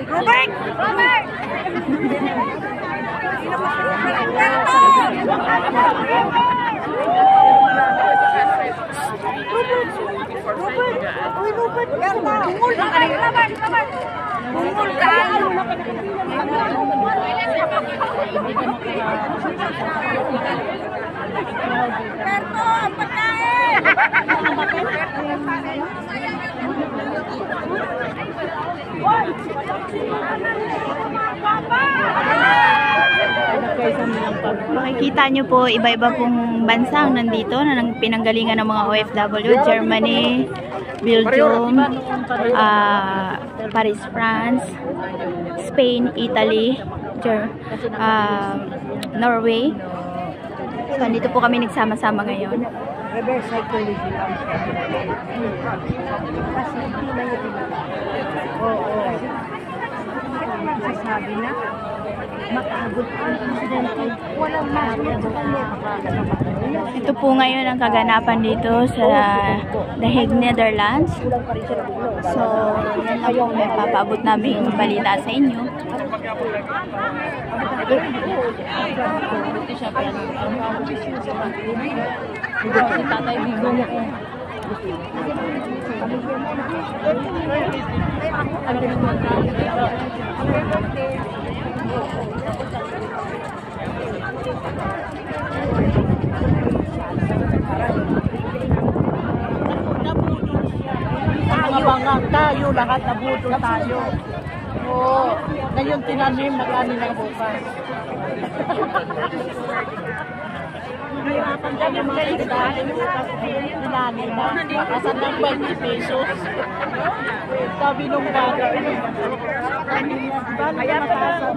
Robert! Robert! Bungol kayo. Berto, pagkain! Makikita nyo po, iba-iba pong bansa ang nandito na pinanggalingan ng mga OFW, Germany, Belgium, Paris, France, Spain, Italy, Norway. So, nandito po kami nagsama-sama ngayon. Reverse psychology lang. Kasi hindi na yun. Oo. Sasabi na, makagot ang presidente. Walang masunod sa kanya. Ito po ngayon ang kaganapan dito sa The Hague, Netherlands. So, yan lang po may papaabot namin balita sa inyo. Abangan tayo, lahat nabudol tayo. Oo, ngayon tinanim na kanin ng bukas. Tinanim na, makasan ng 20 pesos. Sabi nung bata, kaya makasan.